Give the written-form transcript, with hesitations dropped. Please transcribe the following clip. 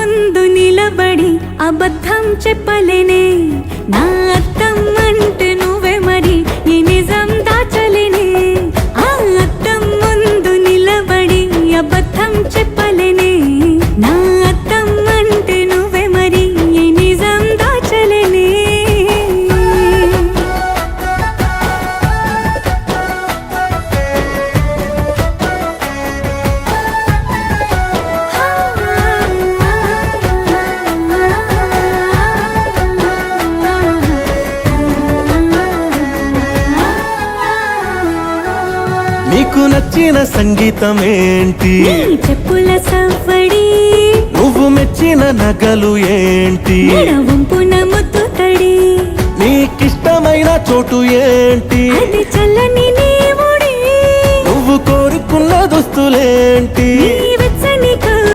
ముందు నిలబడి అబద్ధం చెప్పలేనే నా అద్దం అంటే నువ్వే మరి ఈ నిజం దాచలేనే ఆ అద్దం ముందు నిలబడి అబద్ధం చెప్పలేనే నా అద్దం అంటే నువ్వే మరి ఈ నిజం దాచలేనే నీకు నచ్చిన సంగీతం ఏంటి నీ చెప్పుల సవ్వడి నువ్వు మెచ్చిన నగలు ఏంటి వంపున ముద్దు తడి నీకిష్టమైన చోటు ఏంటి అది చల్లని నీ ముడి నువ్వు కోరుకున్న దుస్తులేంటి నీ